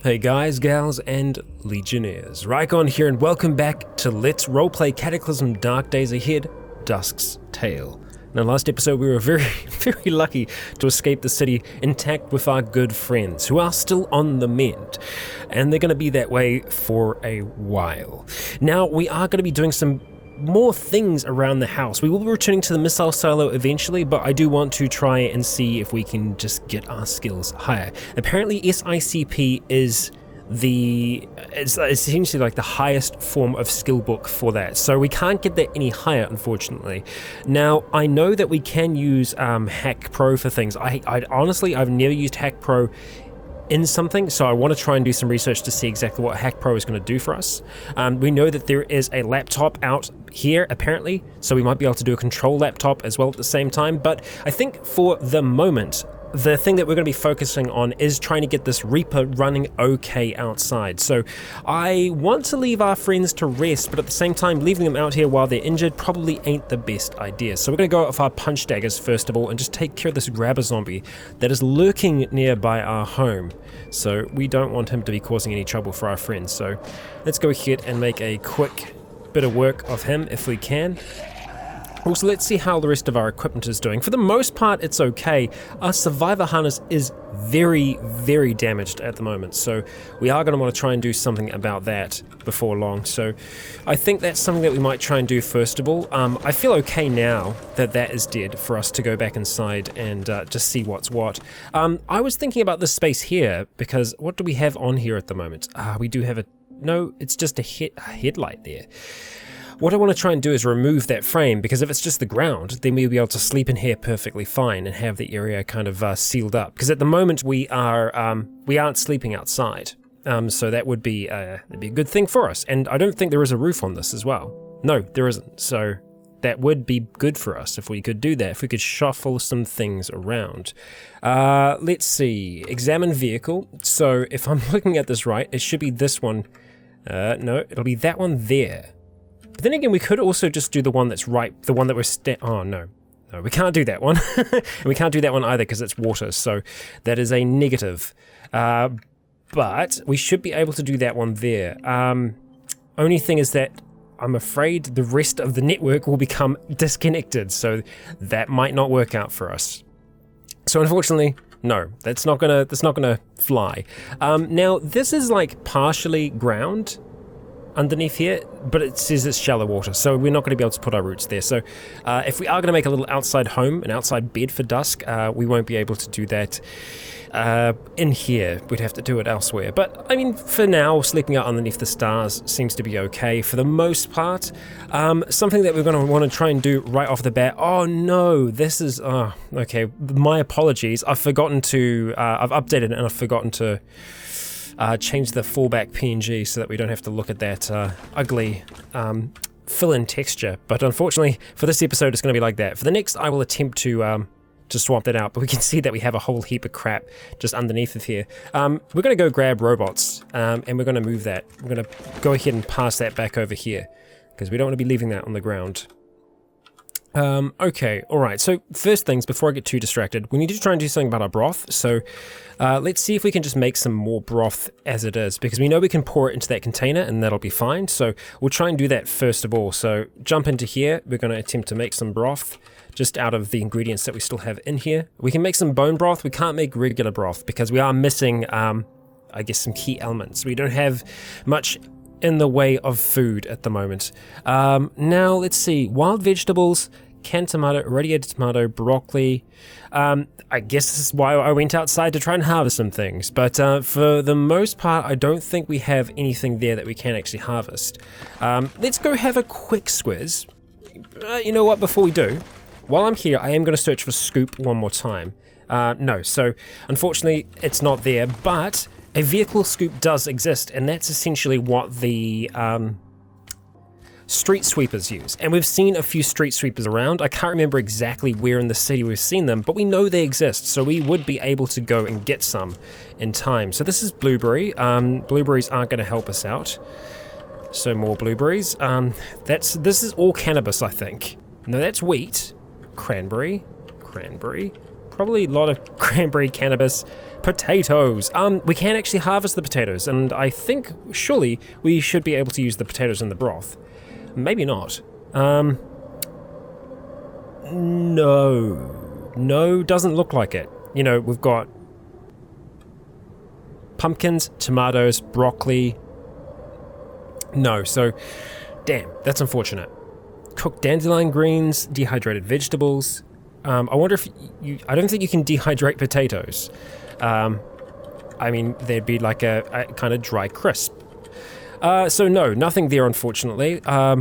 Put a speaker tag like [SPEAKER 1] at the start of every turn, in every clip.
[SPEAKER 1] Hey guys, gals, and legionnaires. Rycon here, and welcome back to Let's Roleplay Cataclysm Dark Days Ahead, Dusk's Tale. Now, last episode we were very lucky to escape the city intact with our good friends, who are still on the mend, and they're going to be that way for a while. Now, we are going to be doing some more things around the house. We will be returning to the missile silo eventually, but I do want to try and see if we can just get our skills higher. Apparently SICP is it's essentially like the highest form of skill book for that, so we can't get that any higher, unfortunately. Now, I know that we can use Hack Pro for things. I honestly, I've never used Hack Pro in something, so I want to try and do some research to see exactly what Hack Pro is going to do for us. We know that there is a laptop out here apparently, so we might be able to do a control laptop as well at the same time, but I think for the moment the thing that we're going to be focusing on is trying to get this Reaper running okay outside. So I want to leave our friends to rest, but at the same time leaving them out here while they're injured probably ain't the best idea. So we're going to go out with our punch daggers first of all and just take care of this grabber zombie that is lurking nearby our home. So we don't want him to be causing any trouble for our friends. So let's go ahead and make a quick bit of work of him if we can. Also, let's see how the rest of our equipment is doing. For the most part, it's okay. Our survivor harness is very damaged at the moment, so we are going to want to try and do something about that before long. So I think that's something that we might try and do first of all. I feel okay now that that is dead for us to go back inside and just see what's what. I was thinking about this space here, because what do we have on here at the moment? We do have no, it's just a headlight there. What I want to try and do is remove that frame, because if it's just the ground, then we'll be able to sleep in here perfectly fine and have the area kind of sealed up. Because at the moment we aren't sleeping outside, so that would be that'd be a good thing for us. And I don't think there is a roof on this as well. No, there isn't. So that would be good for us if we could do that. If we could shuffle some things around. Let's see. Examine vehicle. So if I'm looking at this right, it should be this one. No, it'll be that one there. But then again, we could also just do the one that's right, the one that we're oh, no, we can't do that one. And we can't do that one either because it's water, so that is a negative. But we should be able to do that one there. Only thing is that I'm afraid the rest of the network will become disconnected, so that might not work out for us. So unfortunately, no, that's not gonna fly. Now, this is like partially ground underneath here, but it says it's shallow water, so we're not going to be able to put our roots there. So if we are going to make a little outside home, an outside bed for Dusk, we won't be able to do that in here. We'd have to do it elsewhere. But I mean, for now, sleeping out underneath the stars seems to be okay for the most part. Something that we're going to want to try and do right off the bat. Oh no, this is okay. My apologies. I've forgotten to I've updated it and I've forgotten to change the fallback PNG so that we don't have to look at that ugly fill-in texture. But unfortunately, for this episode, it's going to be like that. For the next, I will attempt to swap that out. But we can see that we have a whole heap of crap just underneath of here. We're going to go grab robots, and we're going to move that. We're going to go ahead and pass that back over here, because we don't want to be leaving that on the ground. Okay, alright, so first things, before I get too distracted, we need to try and do something about our broth. So let's see if we can just make some more broth as it is, because we know we can pour it into that container and that'll be fine. So we'll try and do that first of all. So jump into here, we're going to attempt to make some broth just out of the ingredients that we still have in here. We can make some bone broth. We can't make regular broth because we are missing, I guess, some key elements. We don't have much in the way of food at the moment. Now let's see, wild vegetables, canned tomato, irradiated tomato, broccoli. I guess this is why I went outside to try and harvest some things, but for the most part I don't think we have anything there that we can actually harvest. Let's go have a quick squiz. You know what, before we do, while I'm here I am going to search for scoop one more time. No, so unfortunately it's not there, but a vehicle scoop does exist, and that's essentially what the street sweepers use. And we've seen a few street sweepers around. I can't remember exactly where in the city we've seen them, but we know they exist, so we would be able to go and get some in time. So this is blueberry. Blueberries aren't going to help us out. So more blueberries. This is all cannabis, I think. No, that's wheat. Cranberry. Probably a lot of cranberry, cannabis, potatoes. We can actually harvest the potatoes, and I think surely we should be able to use the potatoes in the broth. Maybe not. No, doesn't look like it. You know, we've got pumpkins, tomatoes, broccoli. No, so damn, that's unfortunate. Cooked dandelion greens, dehydrated vegetables. I wonder if I don't think you can dehydrate potatoes. I mean, there'd be like a kind of dry crisp. So no, nothing there, unfortunately.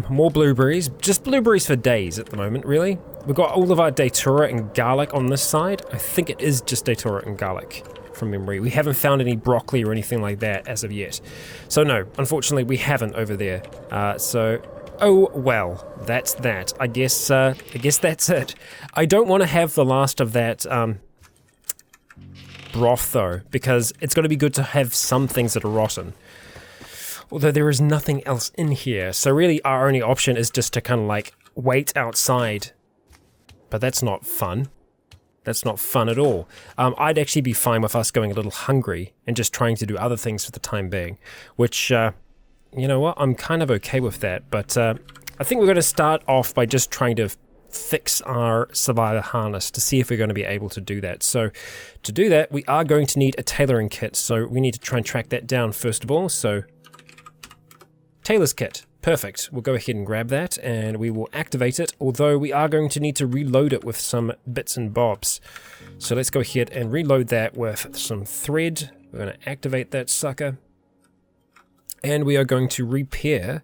[SPEAKER 1] More blueberries. Just blueberries for days at the moment, really. We've got all of our datura and garlic on this side. I think it is just datura and garlic from memory. We haven't found any broccoli or anything like that as of yet. So no, unfortunately, we haven't over there. Oh well, that's that. I guess that's it. I don't want to have the last of that broth though, because it's going to be good to have some things that are rotten. Although there is nothing else in here, so really our only option is just to kind of like wait outside. But that's not fun. That's not fun at all. I'd actually be fine with us going a little hungry and just trying to do other things for the time being, which, you know what, I'm kind of okay with that. But I think we're going to start off by just trying to fix our survivor harness to see if we're going to be able to do that. So to do that, we are going to need a tailoring kit. So we need to try and track that down first of all. So tailor's kit. Perfect. We'll go ahead and grab that and we will activate it, although we are going to need to reload it with some bits and bobs. So let's go ahead and reload that with some thread. We're going to activate that sucker. And we are going to repair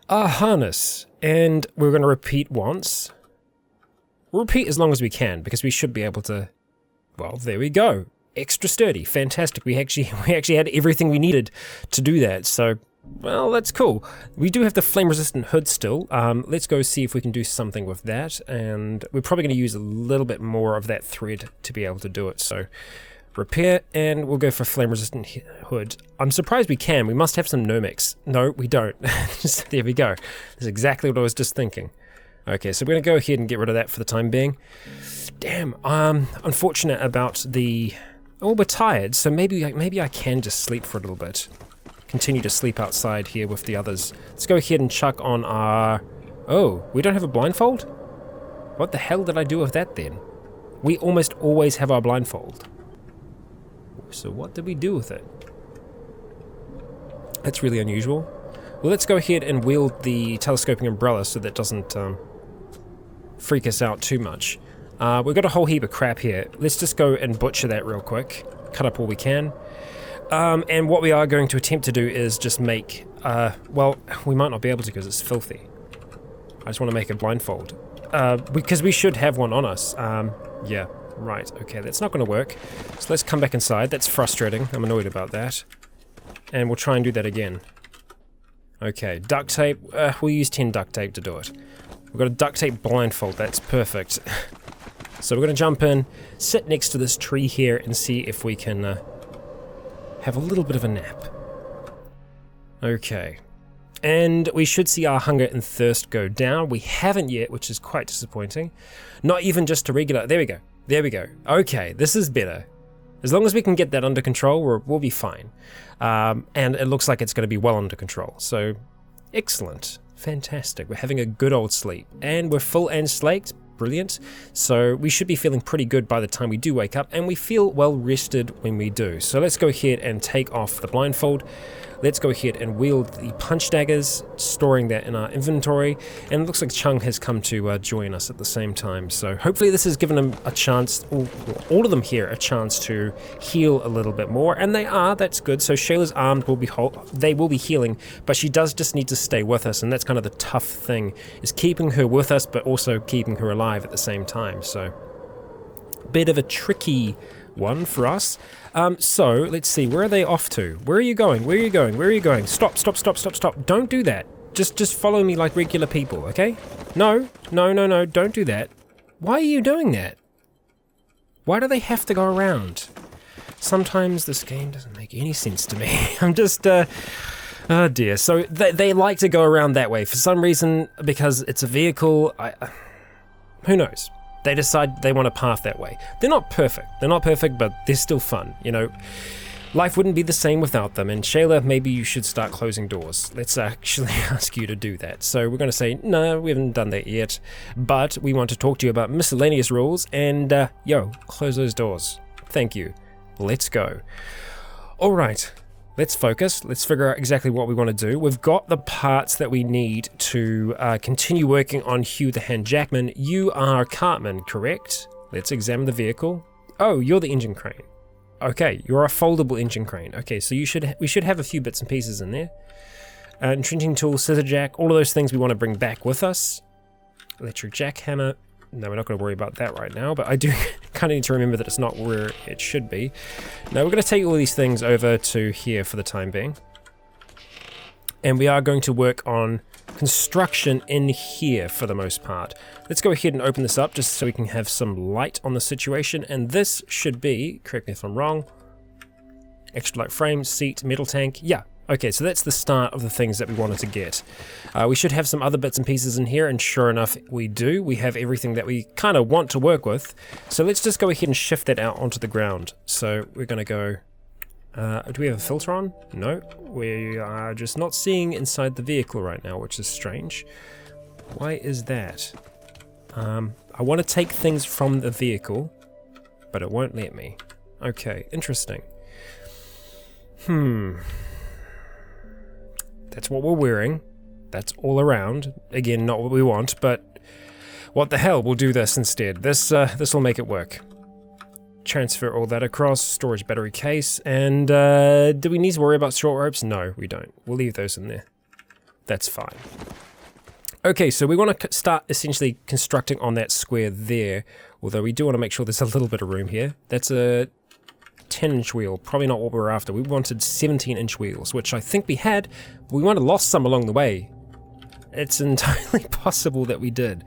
[SPEAKER 1] our harness. And we're going to repeat once. We'll repeat as long as we can, because we should be able to... Well, there we go. Extra sturdy. Fantastic. We actually had everything we needed to do that. So... well, that's cool. We do have the flame-resistant hood still. Let's go see if we can do something with that, and we're probably going to use a little bit more of that thread to be able to do it. So, repair, and we'll go for flame-resistant hood. I'm surprised we can. We must have some Nomex. No, we don't. There we go. That's exactly what I was just thinking. Okay, so we're going to go ahead and get rid of that for the time being. Damn, unfortunate about the... oh, we're tired, so maybe I can just sleep for a little bit. Continue to sleep outside here with the others. Let's go ahead and chuck on our... oh, we don't have a blindfold? What the hell did I do with that then? We almost always have our blindfold. So what did we do with it? That's really unusual. Well, let's go ahead and wield the telescoping umbrella so that doesn't freak us out too much. We've got a whole heap of crap here. Let's just go and butcher that real quick. Cut up all we can. And what we are going to attempt to do is just make, well, we might not be able to because it's filthy. I just want to make a blindfold. Because we should have one on us. Yeah, right, okay, that's not going to work. So let's come back inside. That's frustrating. I'm annoyed about that. And we'll try and do that again. Okay, duct tape. We'll use 10 duct tape to do it. We've got a duct tape blindfold. That's perfect. So we're going to jump in, sit next to this tree here, and see if we can... have a little bit of a nap. Okay. And we should see our hunger and thirst go down. We haven't yet, which is quite disappointing. Not even just a regular... there we go. There we go. Okay, this is better. As long as we can get that under control, we'll be fine. And it looks like it's going to be well under control. So, excellent. Fantastic. We're having a good old sleep. And we're full and slaked. Brilliant. So we should be feeling pretty good by the time we do wake up, and we feel well rested when we do. So let's go ahead and take off the blindfold. Let's go ahead and wield the punch daggers, storing that in our inventory. And it looks like Chung has come to join us at the same time. So hopefully this has given them a chance, all of them here, a chance to heal a little bit more. And they are, that's good. So Shayla's arm will be they will be healing, but she does just need to stay with us. And that's kind of the tough thing, is keeping her with us, but also keeping her alive at the same time. So bit of a tricky one for us. So let's see, where are they off to? Where are you going? Where are you going? Where are you going? Stop, stop, stop, stop, stop. Don't do that. Just follow me like regular people, okay? No, no, no, no, don't do that. Why are you doing that? Why do they have to go around? Sometimes this game doesn't make any sense to me. I'm just, oh dear. So they like to go around that way for some reason, because it's a vehicle. Who knows? they decide they want to path that way. They're not perfect, but they're still fun, you know. Life wouldn't be the same without them, and Shayla, maybe you should start closing doors. Let's actually ask you to do that. So we're going to say, no, we haven't done that yet, but we want to talk to you about miscellaneous rules, and close those doors. Thank you. Let's go. All right, let's focus. Let's figure out exactly what we want to do. We've got the parts that we need to continue working on Hugh the Hand Jackman. You are Cartman, correct? Let's examine the vehicle. Oh, you're the engine crane. Okay, you're a foldable engine crane. Okay, so we should have a few bits and pieces in there. Entrenching tool, scissor jack, all of those things we want to bring back with us. Electric jackhammer. No, we're not going to worry about that right now, but I do kind of need to remember that it's not where it should be. Now we're going to take all these things over to here for the time being. And we are going to work on construction in here for the most part. Let's go ahead and open this up just so we can have some light on the situation. And this should be, correct me if I'm wrong, extra light frame, seat, metal tank. Yeah, okay, so that's the start of the things that we wanted to get. We should have some other bits and pieces in here, and sure enough, we do. We have everything that we kind of want to work with. So let's just go ahead and shift that out onto the ground. So we're going to go... do we have a filter on? No, we are just not seeing inside the vehicle right now, which is strange. Why is that? I want to take things from the vehicle, but it won't let me. Okay, interesting. That's what we're wearing. That's all around. Again, not what we want, but what the hell, we'll do this instead. This will make it work. Transfer all that across, storage battery case, and do we need to worry about short ropes? No, we don't. We'll leave those in there. That's fine. Okay, so we want to start essentially constructing on that square there, although we do want to make sure there's a little bit of room here. That's a 10-inch wheel, probably not what we were after. We wanted 17-inch wheels, which I think we had. We might have lost some along the way. It's entirely possible that we did.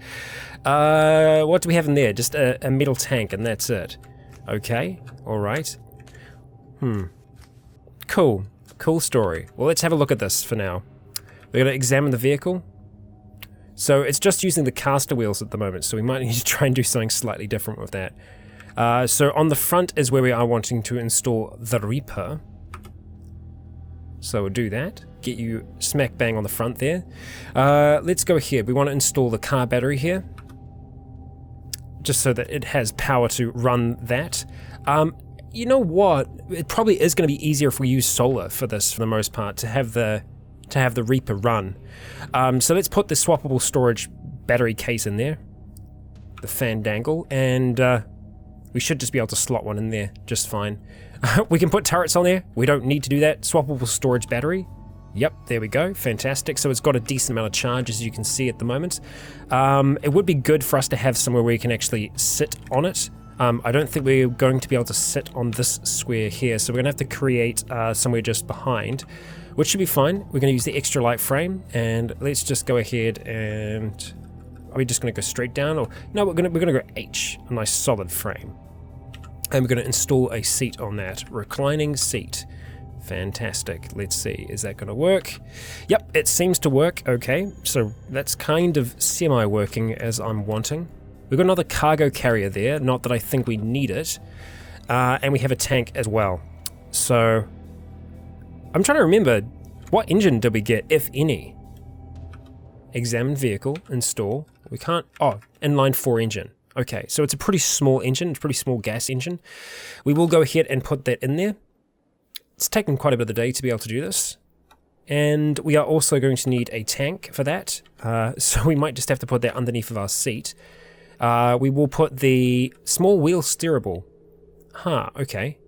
[SPEAKER 1] What do we have in there? Just a metal tank, and that's it. Okay, alright. Cool. Cool story. Well, let's have a look at this for now. We're going to examine the vehicle. So it's just using the caster wheels at the moment, so we might need to try and do something slightly different with that. So on the front is where we are wanting to install the Reaper. So we'll do that. Get you smack bang on the front there. Let's go here. We want to install the car battery here, just so that it has power to run that. You know what? It probably is going to be easier if we use solar for this, for the most part, to have the Reaper run. So let's put the swappable storage battery case in there, the Fandangle, and we should just be able to slot one in there just fine. We can put turrets on there. We don't need to do that. Swappable storage battery. Yep, there we go. Fantastic. So it's got a decent amount of charge, as you can see at the moment. It would be good for us to have somewhere where you can actually sit on it. I don't think we're going to be able to sit on this square here, so we're going to have to create somewhere just behind, which should be fine. We're going to use the extra light frame, and let's just go ahead and... Are we just going to go straight down? Or no, we're going to go H, a nice solid frame. And we're going to install a seat on that. Reclining seat. Fantastic. Let's see, is that going to work? Yep, it seems to work. Okay, so that's kind of semi-working as I'm wanting. We've got another cargo carrier there, not that I think we need it. And we have a tank as well. So, I'm trying to remember, what engine did we get, if any? Examine vehicle, install. We can't, oh, inline 4 engine. Okay, so it's a pretty small engine, it's a pretty small gas engine. We will go ahead and put that in there. It's taken quite a bit of the day to be able to do this. And we are also going to need a tank for that. So we might just have to put that underneath of our seat. We will put the small wheel steerable. Okay.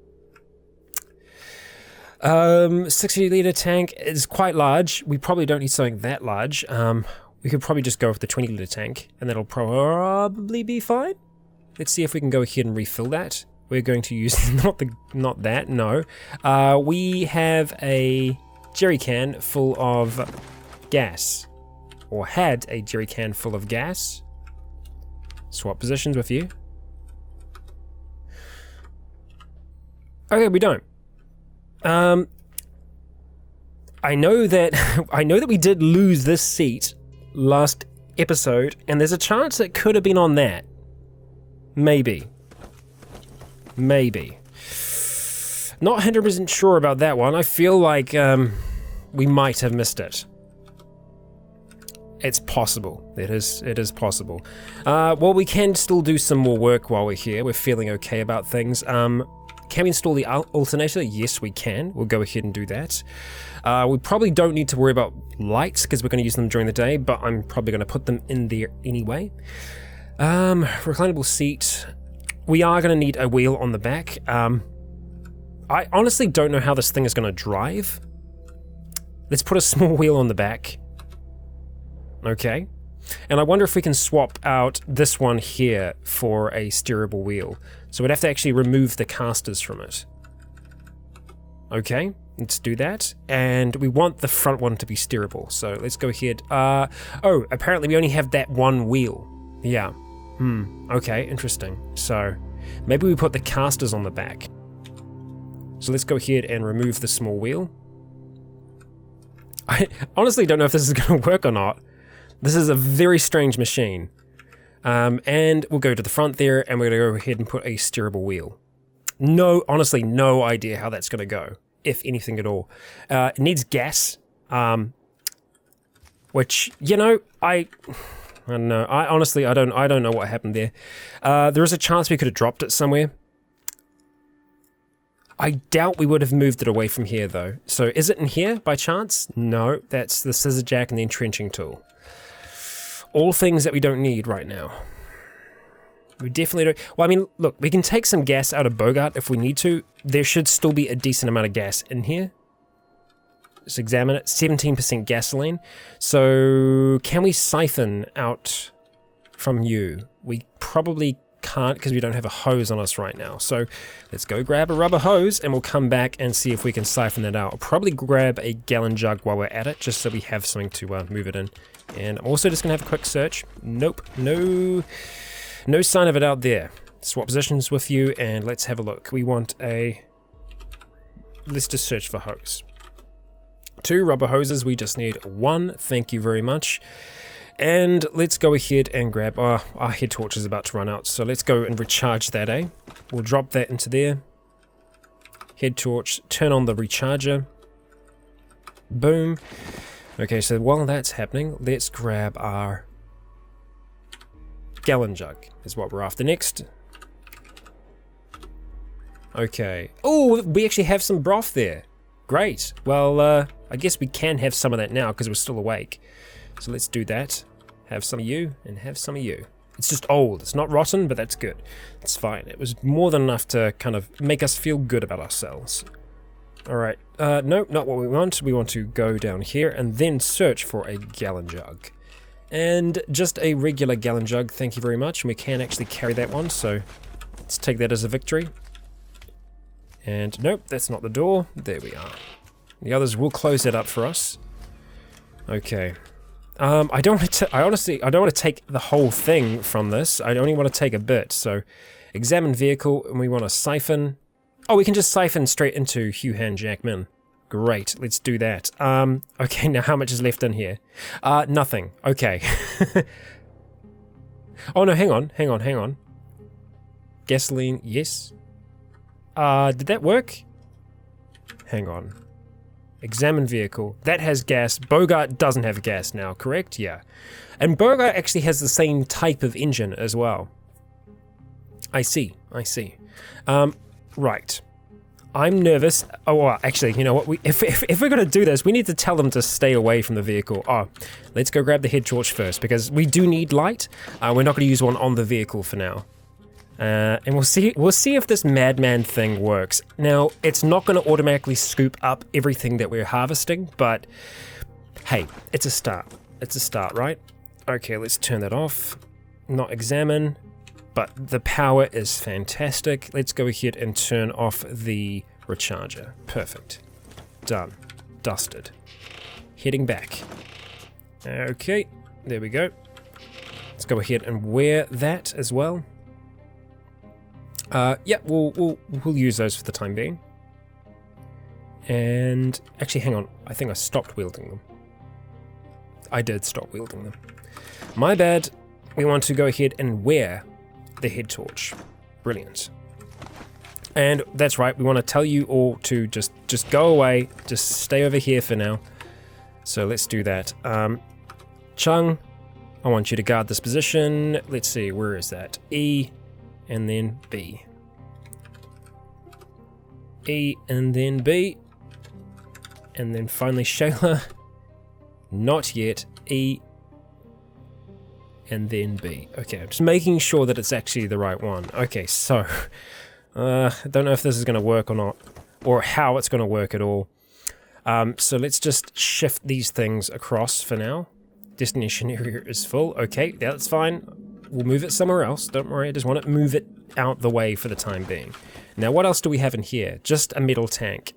[SPEAKER 1] 60-litre tank is quite large. We probably don't need something that large. We could probably just go with the 20-litre tank, and that'll probably be fine. Let's see if we can go ahead and refill that. We're going to use not that. No. We have a jerry can full of gas, or had a jerry can full of gas. Swap positions with you. Okay, we don't. I know that we did lose this seat last episode, and there's a chance it could have been on that. Maybe. Maybe. Not 100% sure about that one. I feel like we might have missed it. It's possible. It is possible. Well, we can still do some more work while we're here. We're feeling okay about things. Can we install the alternator? Yes, we can. We'll go ahead and do that. We probably don't need to worry about lights because we're going to use them during the day, but I'm probably going to put them in there anyway. Reclinable seat. We are going to need a wheel on the back. I honestly don't know how this thing is going to drive. Let's put a small wheel on the back. Okay. And I wonder if we can swap out this one here for a steerable wheel. So we'd have to actually remove the casters from it. Okay, let's do that. And we want the front one to be steerable. So let's go ahead. Oh, apparently we only have that one wheel. Yeah. Okay, interesting. So maybe we put the casters on the back. So let's go ahead and remove the small wheel. I honestly don't know if this is going to work or not. This is a very strange machine. And we'll go to the front there, and we're going to go ahead and put a steerable wheel. No, honestly, no idea how that's going to go, if anything at all. It needs gas, which, you know, I don't know. I don't know what happened there. There is a chance we could have dropped it somewhere. I doubt we would have moved it away from here, though. So is it in here by chance? No, that's the scissor jack and the entrenching tool. All things that we don't need right now. We definitely don't. Well, I mean, look, we can take some gas out of Bogart if we need to. There should still be a decent amount of gas in here. Let's examine it. 17% gasoline. So can we siphon out from you? We probably can't because we don't have a hose on us right now. So let's go grab a rubber hose and we'll come back and see if we can siphon that out. I'll probably grab a gallon jug while we're at it, just so we have something to move it in. And I'm also just gonna have a quick search. Nope, no sign of it out there. Swap positions with you and let's have a look. We want let's just search for hose. 2 rubber hoses, we just need 1, thank you very much. And let's go ahead and grab, our head torch is about to run out, so let's go and recharge that, eh? We'll drop that into there. Head torch, turn on the recharger. Boom. Okay, so while that's happening, let's grab our gallon jug, is what we're after next. Okay. Oh, we actually have some broth there. Great. Well, I guess we can have some of that now because we're still awake. So let's do that. Have some of you and have some of you. It's just old. It's not rotten, but that's good. It's fine. It was more than enough to kind of make us feel good about ourselves. Alright. No, not what we want. We want to go down here and then search for a gallon jug. And just a regular gallon jug, thank you very much. And we can actually carry that one, so let's take that as a victory. And nope, that's not the door. There we are. The others will close that up for us. Okay. I don't want to take the whole thing from this. I only want to take a bit. So, examine vehicle, and we want to siphon. Oh, we can just siphon straight into Hugh Han Jackman. Great, let's do that. Okay, now how much is left in here? Nothing. Okay. Oh no, hang on. Gasoline, yes. Did that work? Hang on. Examine vehicle. That has gas. Bogart doesn't have gas now, correct? Yeah. And Bogart actually has the same type of engine as well. I see. Right. I'm nervous. Oh, well, actually, you know what? If we're going to do this, we need to tell them to stay away from the vehicle. Oh, let's go grab the head torch first, because we do need light. We're not going to use one on the vehicle for now. And we'll see if this madman thing works. Now, it's not going to automatically scoop up everything that we're harvesting, but hey, it's a start. It's a start, right? Okay, let's turn that off. Not examine, but the power is fantastic. Let's go ahead and turn off the recharger. Perfect. Done. Dusted. Heading back. Okay, there we go. Let's go ahead and wear that as well. Yeah, we'll use those for the time being. And actually, hang on. I think I stopped wielding them. I did stop wielding them. My bad. We want to go ahead and wear the head torch. Brilliant. And that's right, we want to tell you all to just go away, just stay over here for now. So let's do that. Chung, I want you to guard this position. Let's see, where is that? E, and then B. E, and then B. And then finally Shayla. Not yet. E, and then B. Okay, I'm just making sure that it's actually the right one. Okay, so, I don't know if this is going to work or not, or how it's going to work at all. So let's just shift these things across for now. Destination area is full. Okay, that's fine. We'll move it somewhere else. Don't worry, I just want to move it out the way for the time being. Now, what else do we have in here? Just a metal tank.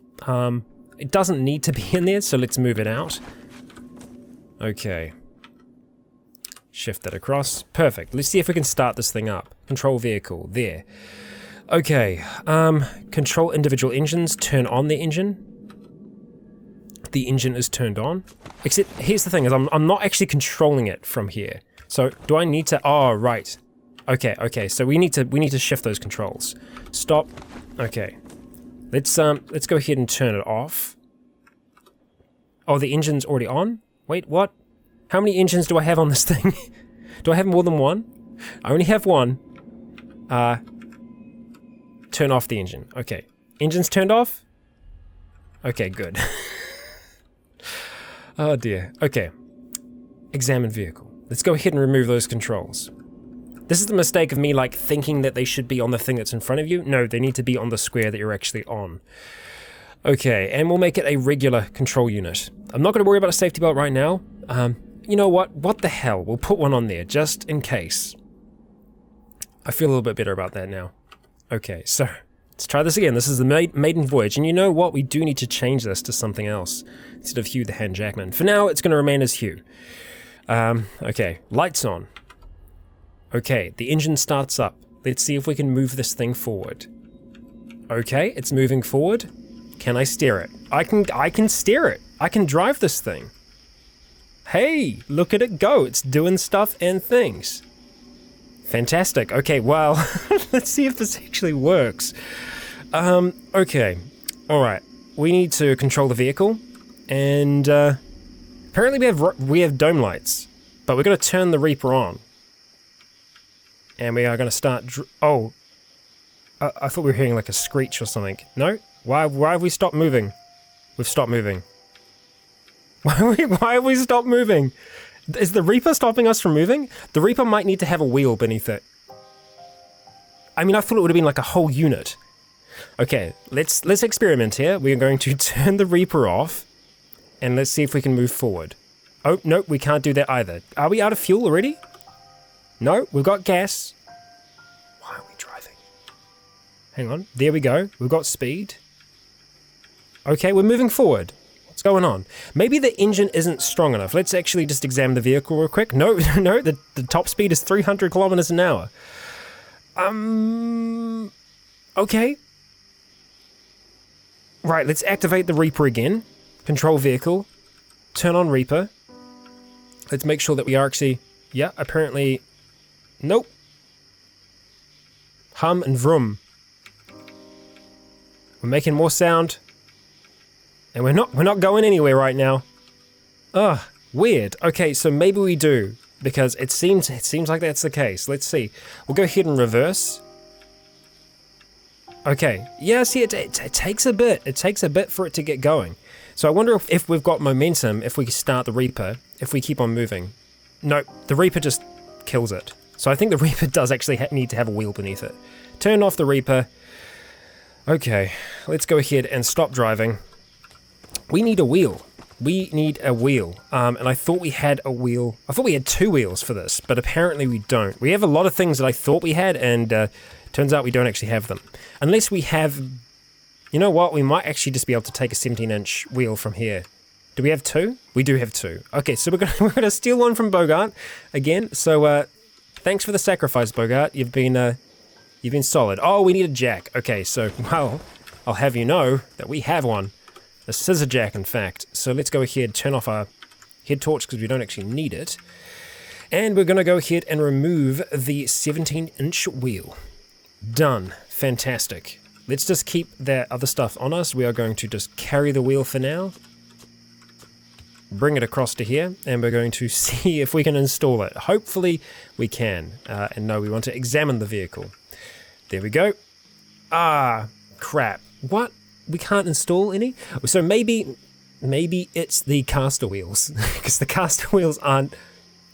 [SPEAKER 1] It doesn't need to be in there, so let's move it out. Okay. Shift that across. Perfect. Let's see if we can start this thing up. Control vehicle. There. Okay. Control individual engines. Turn on the engine. The engine is turned on. Except, here's the thing, is I'm not actually controlling it from here. So, do I need to... Oh, right. Okay, so we need to shift those controls. Stop. Okay. Let's go ahead and turn it off. Oh, the engine's already on? Wait, what? How many engines do I have on this thing? Do I have more than one? I only have one. Turn off the engine. Okay. Engine's turned off? Okay, good. Oh dear. Okay. Examine vehicle. Let's go ahead and remove those controls. This is the mistake of me, like, thinking that they should be on the thing that's in front of you. No, they need to be on the square that you're actually on. Okay, and we'll make it a regular control unit. I'm not going to worry about a safety belt right now. You know what? What the hell? We'll put one on there, just in case. I feel a little bit better about that now. Okay, so, let's try this again. This is the maiden voyage, and you know what? We do need to change this to something else, instead of Hugh the Hand Jackman. For now, it's going to remain as Hugh. Okay, lights on. Okay, the engine starts up. Let's see if we can move this thing forward. Okay, it's moving forward. Can I steer it? I can steer it. I can drive this thing. Hey, look at it go. It's doing stuff and things. Fantastic. Okay, well, let's see if this actually works. Okay. Alright. We need to control the vehicle. And, apparently we have dome lights. But we're going to turn the Reaper on. And we are going to start... I thought we were hearing like a screech or something. No? Why have we stopped moving? We've stopped moving. Why have we stopped moving? Is the Reaper stopping us from moving? The Reaper might need to have a wheel beneath it. I mean, I thought it would have been like a whole unit. Okay, let's experiment here. We are going to turn the Reaper off. And let's see if we can move forward. Oh, no, we can't do that either. Are we out of fuel already? No, we've got gas. Why are we driving? Hang on, there we go. We've got speed. Okay, we're moving forward. What's going on? Maybe the engine isn't strong enough. Let's actually just examine the vehicle real quick. No, no, the top speed is 300 kilometers an hour. Okay. Right, let's activate the Reaper again. Control vehicle. Turn on Reaper. Let's make sure that we are actually... Yeah, apparently... Nope. Hum and vroom. We're making more sound. And we're not going anywhere right now. Ugh, weird. Okay, so maybe we do. Because it seems like that's the case. Let's see. We'll go ahead and reverse. Okay. Yeah, see, it takes a bit. It takes a bit for it to get going. So I wonder if we've got momentum, if we start the Reaper, if we keep on moving. No, the Reaper just kills it. So I think the Reaper does actually need to have a wheel beneath it. Turn off the Reaper. Okay, let's go ahead and stop driving. We need a wheel. We need a wheel. And I thought we had a wheel. I thought we had 2 wheels for this, but apparently we don't. We have a lot of things that I thought we had, and turns out we don't actually have them. Unless we have... You know what? We might actually just be able to take a 17-inch wheel from here. Do we have 2? We do have 2. Okay, so we're gonna steal one from Bogart again. So thanks for the sacrifice, Bogart. You've been solid. Oh, we need a jack. Okay, so well, I'll have you know that we have one. A scissor jack, in fact. So let's go ahead, turn off our head torch because we don't actually need it. And we're going to go ahead and remove the 17-inch wheel. Done. Fantastic. Let's just keep that other stuff on us. We are going to just carry the wheel for now. Bring it across to here, and we're going to see if we can install it. Hopefully we can. And no, we want to examine the vehicle. There we go. Ah, crap. What? We can't install any? So maybe it's the caster wheels. Because the caster wheels aren't,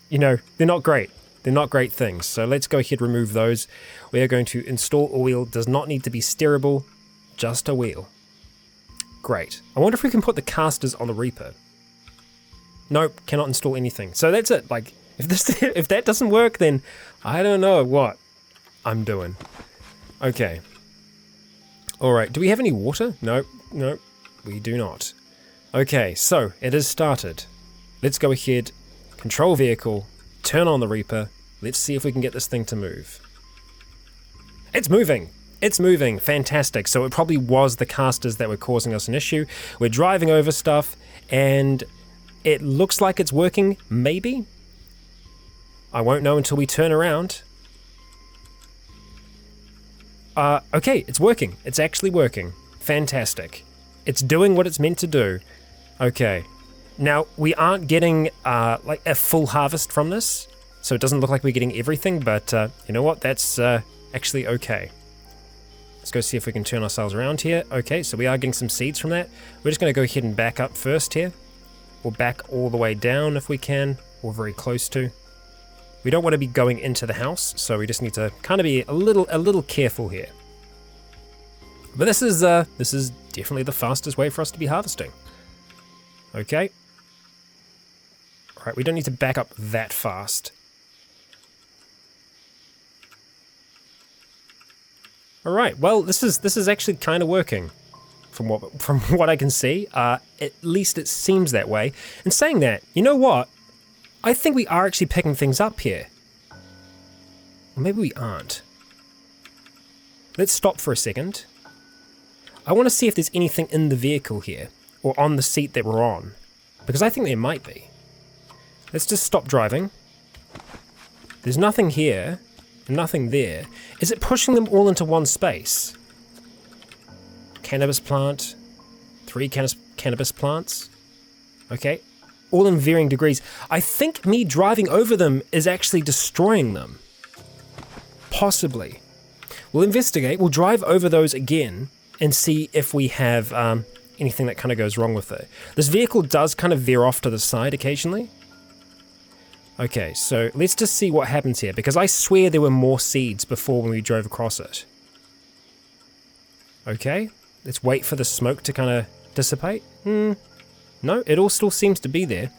[SPEAKER 1] they're not great. They're not great things. So let's go ahead and remove those. We are going to install a wheel. Does not need to be steerable, just a wheel. Great. I wonder if we can put the casters on the Reaper. Nope, cannot install anything. So that's it. Like, if that doesn't work, then I don't know what I'm doing. Okay. Alright, do we have any water? Nope, we do not. Okay, so it is started. Let's go ahead, control vehicle, turn on the Reaper. Let's see if we can get this thing to move. It's moving! It's moving, fantastic. So it probably was the casters that were causing us an issue. We're driving over stuff, and it looks like it's working, maybe? I won't know until we turn around. Okay, it's working. It's actually working. Fantastic. It's doing what it's meant to do. Okay. Now, we aren't getting, like, a full harvest from this, so it doesn't look like we're getting everything, but, you know what? That's, actually okay. Let's go see if we can turn ourselves around here. Okay, so we are getting some seeds from that. We're just going to go ahead and back up first here. We'll back all the way down if we can, or very close to. We don't want to be going into the house, so we just need to kind of be a little careful here. But this is definitely the fastest way for us to be harvesting. Okay. Alright, we don't need to back up that fast. Alright, well this is actually kind of working. From what I can see, at least it seems that way. And saying that, you know what? I think we are actually picking things up here. Or maybe we aren't. Let's stop for a second. I want to see if there's anything in the vehicle here, or on the seat that we're on, because I think there might be. Let's just stop driving. There's nothing here, nothing there. Is it pushing them all into one space? Cannabis plant, 3 cannabis plants. Okay, all in varying degrees. I think me driving over them is actually destroying them. Possibly. We'll investigate, we'll drive over those again and see if we have anything that kind of goes wrong with it. This vehicle does kind of veer off to the side occasionally. Okay, so let's just see what happens here, because I swear there were more seeds before when we drove across it. Okay. Let's wait for the smoke to kind of dissipate. No, it all still seems to be there.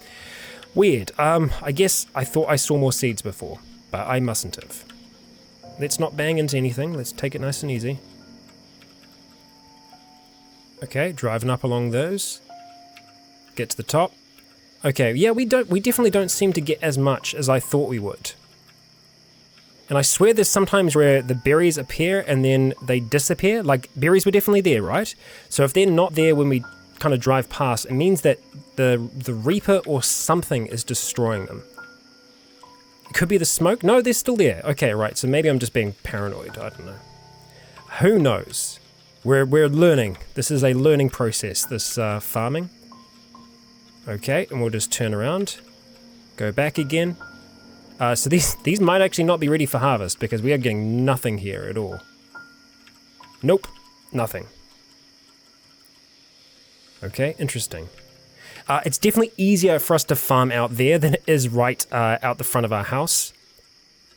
[SPEAKER 1] Weird. I guess I thought I saw more seeds before, but I mustn't have. Let's not bang into anything. Let's take it nice and easy. Okay, driving up along those. Get to the top. Okay, yeah, we definitely don't seem to get as much as I thought we would. And I swear there's sometimes where the berries appear and then they disappear. Like, berries were definitely there, right? So if they're not there when we kind of drive past, it means that the Reaper or something is destroying them. It could be the smoke. No, they're still there. Okay, right, so maybe I'm just being paranoid. I don't know. Who knows? We're learning. This is a learning process, this farming. Okay, and we'll just turn around. Go back again. So these might actually not be ready for harvest because we are getting nothing here at all. Nope, nothing. Okay, interesting. It's definitely easier for us to farm out there than it is right out the front of our house,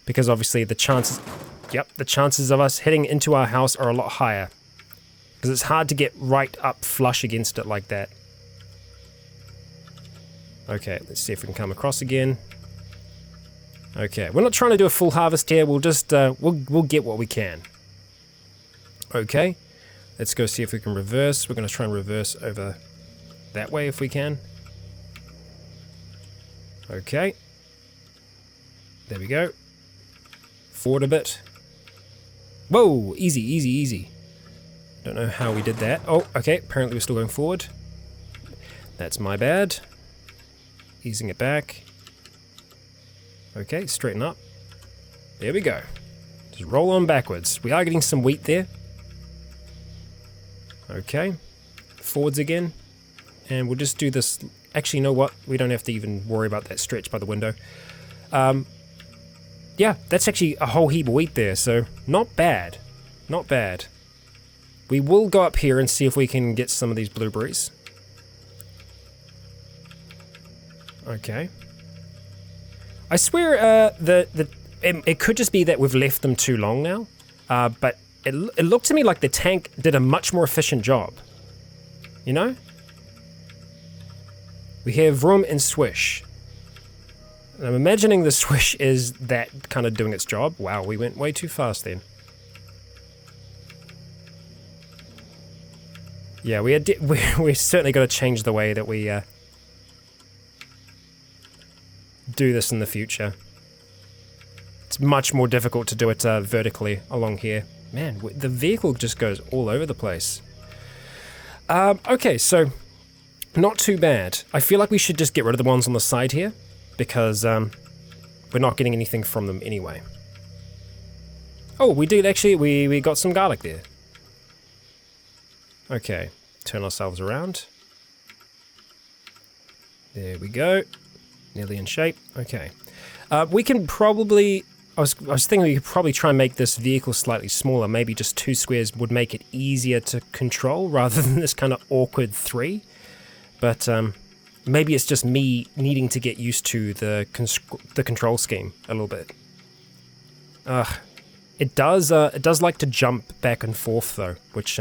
[SPEAKER 1] because obviously the chances of us hitting into our house are a lot higher, because it's hard to get right up flush against it like that. Okay, let's see if we can come across again. Okay, we're not trying to do a full harvest here. We'll just we'll get what we can. Okay, let's go see if we can reverse. We're going to try and reverse over that way if we can. Okay, there we go. Forward a bit. Whoa, easy, easy, easy. Don't know how we did that. Oh, okay, apparently we're still going forward. That's my bad. Easing it back. Okay, straighten up. There we go. Just roll on backwards. We are getting some wheat there. Okay. Forwards again. And we'll just do this. Actually, you know what? We don't have to even worry about that stretch by the window. Yeah, that's actually a whole heap of wheat there, so not bad. Not bad. We will go up here and see if we can get some of these blueberries. Okay. I swear it could just be that we've left them too long now, but it looked to me like the tank did a much more efficient job. You know? We have room and swish. And I'm imagining the swish is that kind of doing its job. Wow, we went way too fast then. Yeah, we're certainly got to change the way that we do this in the future. It's much more difficult to do it vertically along here. Man, the vehicle just goes all over the place. Okay, so not too bad. I feel like we should just get rid of the ones on the side here, because we're not getting anything from them anyway. Oh, we did actually, we got some garlic there. Okay, turn ourselves around. There we go. Nearly in shape. Okay. We can probably... I was thinking we could probably try and make this vehicle slightly smaller. Maybe just 2 squares would make it easier to control rather than this kind of awkward 3. But maybe it's just me needing to get used to the control scheme a little bit. It does like to jump back and forth though, which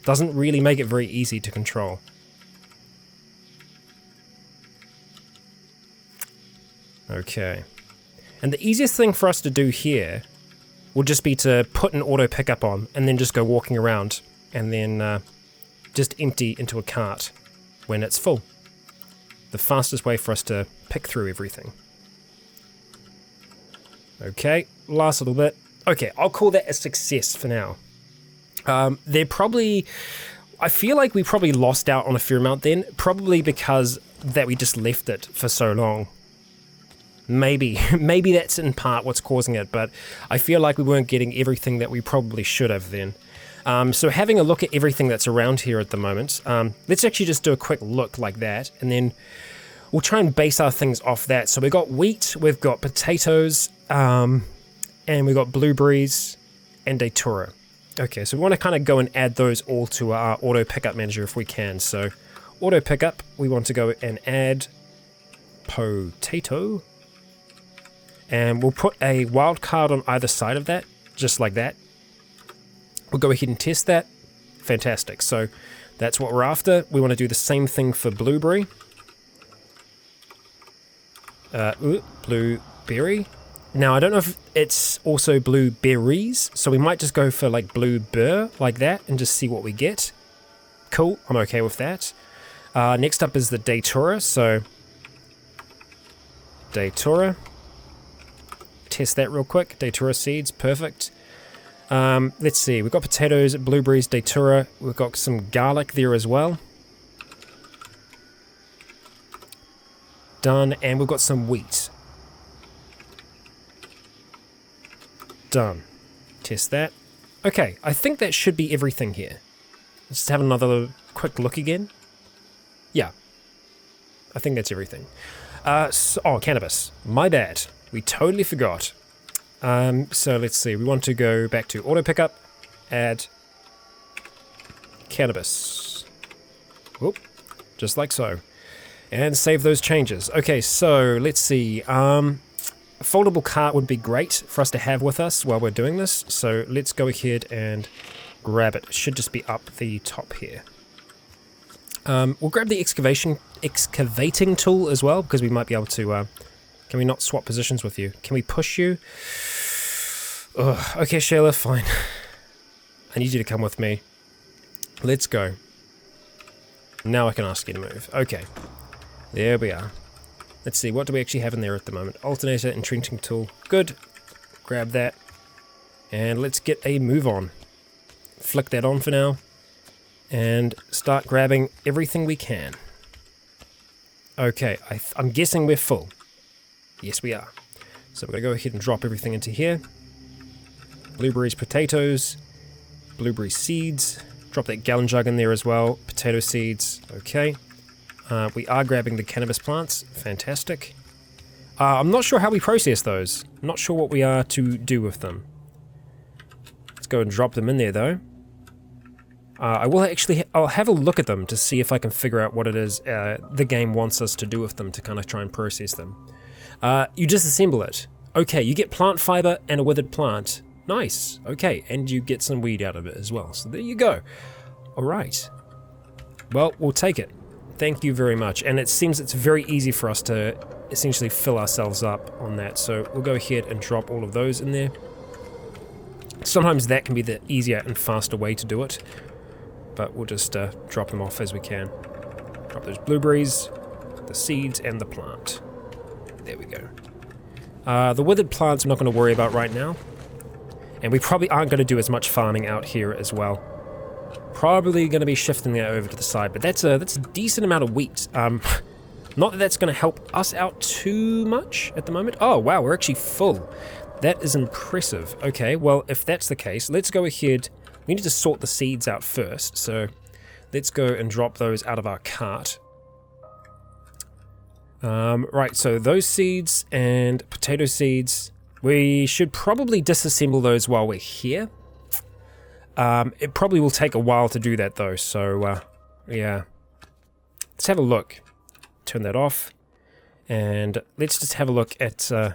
[SPEAKER 1] doesn't really make it very easy to control. Okay. And the easiest thing for us to do here will just be to put an auto pickup on and then just go walking around and then just empty into a cart when it's full. The fastest way for us to pick through everything. Okay, last little bit. Okay, I'll call that a success for now. They're probably... I feel like we probably lost out on a fair amount then, probably because that we just left it for so long. Maybe that's in part what's causing it, but I feel like we weren't getting everything that we probably should have then. So having a look at everything that's around here at the moment, let's actually just do a quick look like that, and then we'll try and base our things off that. So we've got wheat, we've got potatoes, and we've got blueberries and datura. Okay, so we want to kind of go and add those all to our auto pickup manager if we can. So auto pickup, we want to go and add potato. And we'll put a wildcard on either side of that, just like that. We'll go ahead and test that. Fantastic. So that's what we're after. We want to do the same thing for blueberry. Blueberry. Now, I don't know if it's also blueberries, so we might just go for like blueberry, like that, and just see what we get. Cool, I'm okay with that. Next up is the datura, so datura. Test that real quick. Datura seeds, perfect. Let's see, we've got potatoes, blueberries, datura. We've got some garlic there as well. Done, and we've got some wheat. Done. Test that. Okay, I think that should be everything here. Let's just have another quick look again. Yeah, I think that's everything. Cannabis. My bad. We totally forgot. So let's see. We want to go back to auto pickup, add cannabis. Whoop, just like so. And save those changes. Okay, so let's see. A foldable cart would be great for us to have with us while we're doing this. So let's go ahead and grab it. It should just be up the top here. We'll grab the excavating tool as well, because we might be able to... can we not swap positions with you? Can we push you? Ugh, okay, Shayla, fine. I need you to come with me. Let's go. Now I can ask you to move. Okay. There we are. Let's see, what do we actually have in there at the moment? Alternator, entrenching tool. Good. Grab that. And let's get a move on. Flick that on for now. And start grabbing everything we can. Okay, I'm guessing we're full. Yes, we are. So we're going to go ahead and drop everything into here. Blueberries, potatoes, blueberry seeds. Drop that gallon jug in there as well. Potato seeds, okay. We are grabbing the cannabis plants, fantastic. I'm not sure how we process those. I'm not sure what we are to do with them. Let's go and drop them in there though. I'll have a look at them to see if I can figure out what it is the game wants us to do with them to kind of try and process them. You disassemble it. Okay, you get plant fiber and a withered plant. Nice, okay, and you get some weed out of it as well. So there you go. Alright. Well, we'll take it. Thank you very much. And it seems it's very easy for us to essentially fill ourselves up on that. So we'll go ahead and drop all of those in there. Sometimes that can be the easier and faster way to do it. But we'll just drop them off as we can. Drop those blueberries, the seeds, and the plant. There we go. The withered plants I'm not going to worry about right now. And we probably aren't going to do as much farming out here as well. Probably going to be shifting that over to the side, but that's a decent amount of wheat. Not that that's going to help us out too much at the moment. Oh, wow, we're actually full. That is impressive. Okay, well, if that's the case, let's go ahead. We need to sort the seeds out first, so let's go and drop those out of our cart. Right, so those seeds and potato seeds, we should probably disassemble those while we're here. It probably will take a while to do that though, so yeah. Let's have a look. Turn that off. And let's just have a look at, I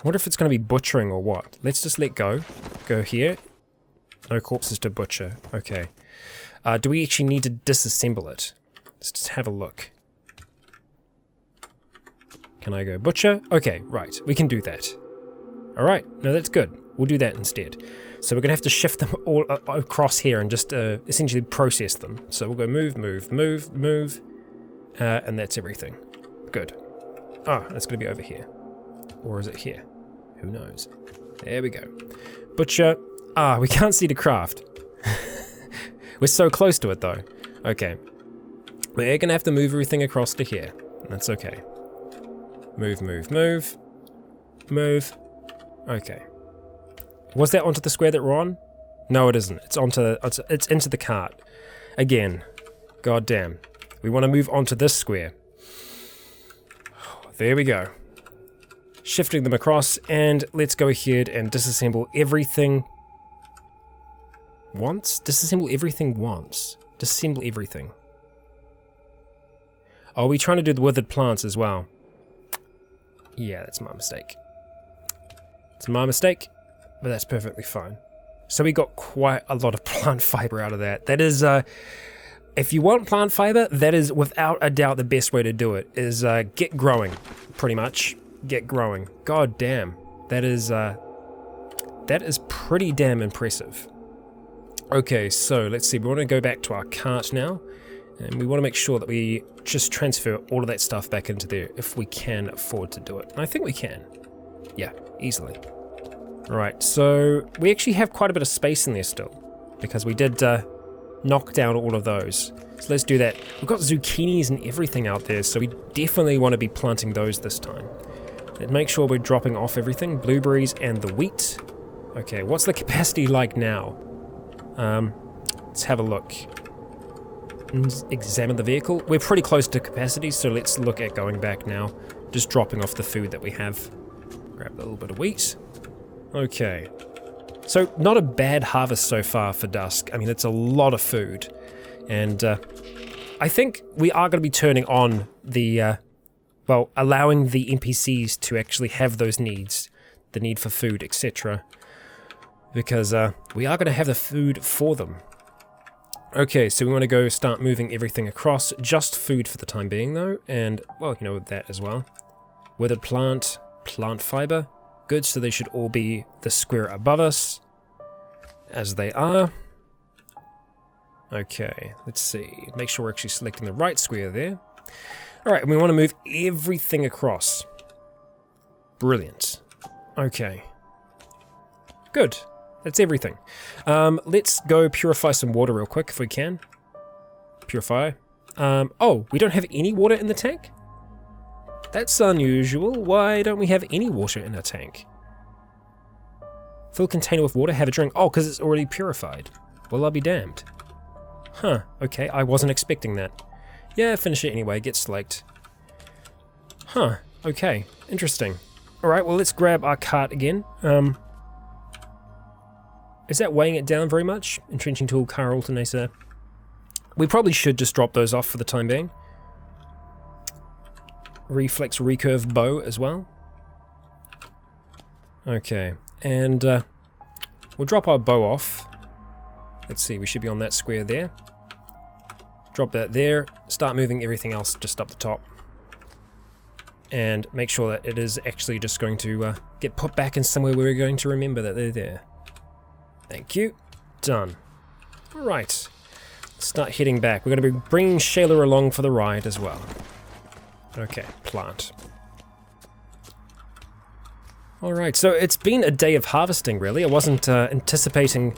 [SPEAKER 1] wonder if it's going to be butchering or what. Let's just let go. Go here. No corpses to butcher. Okay. Do we actually need to disassemble it? Let's just have a look. Can I go butcher? Okay, right. We can do that. Alright. No, that's good. We'll do that instead. So we're going to have to shift them all across here and just essentially process them. So we'll go move, move, move, move. And that's everything. Good. Oh, that's going to be over here. Or is it here? Who knows? There we go. Butcher. Ah, we can't see the craft. We're so close to it though. Okay. We're going to have to move everything across to here. That's okay. Move, move, move. Move. Okay. Was that onto the square that we're on? No, it isn't. It's into the cart. Again. God damn. We want to move onto this square. There we go. Shifting them across, and let's go ahead and disassemble everything once? Disassemble everything once. Disassemble everything. Oh, are we trying to do the withered plants as well? Yeah, that's my mistake. It's my mistake, but that's perfectly fine. So we got quite a lot of plant fiber out of that. That is, if you want plant fiber, that is without a doubt the best way to do it, is get growing, pretty much. Get growing. God damn. That is pretty damn impressive. Okay, so let's see, we want to go back to our cart now, and we want to make sure that we just transfer all of that stuff back into there if we can afford to do it. And I think we can. Yeah, easily. Alright, so we actually have quite a bit of space in there still, because we did knock down all of those. So let's do that. We've got zucchinis and everything out there, so we definitely want to be planting those this time. And make sure we're dropping off everything, blueberries and the wheat. Okay, what's the capacity like now? Let's have a look. Examine the vehicle. We're pretty close to capacity, so let's look at going back now. Just dropping off the food that we have. Grab a little bit of wheat. Okay. So, not a bad harvest so far for Dusk. I mean, it's a lot of food. And, I think we are going to be turning on the, well, allowing the NPCs to actually have those needs. The need for food, etc. Because, we are going to have the food for them. Okay, so we want to go start moving everything across. Just food for the time being, though. And, well, you know, that as well. Withered plant, plant fiber. Good, so they should all be the square above us. As they are. Okay, let's see. Make sure we're actually selecting the right square there. Alright, and we want to move everything across. Brilliant. Okay. Good. That's everything. Let's go purify some water real quick if we can. Purify. Oh, we don't have any water in the tank? That's unusual. Why don't we have any water in our tank? Fill container with water, have a drink. Oh, because it's already purified. Well, I'll be damned. Huh, okay, I wasn't expecting that. Yeah, finish it anyway, get slaked. Huh, okay, interesting. Alright, well, let's grab our cart again. Is that weighing it down very much? Entrenching tool, car alternator. We probably should just drop those off for the time being. Reflex recurve bow as well. Okay, and we'll drop our bow off. Let's see, we should be on that square there. Drop that there, start moving everything else just up the top. And make sure that it is actually just going to get put back in somewhere where we're going to remember that they're there. Thank you. Done. Right. Start heading back. We're going to be bringing Shayla along for the ride as well. Okay, plant. Alright, so it's been a day of harvesting, really. I wasn't anticipating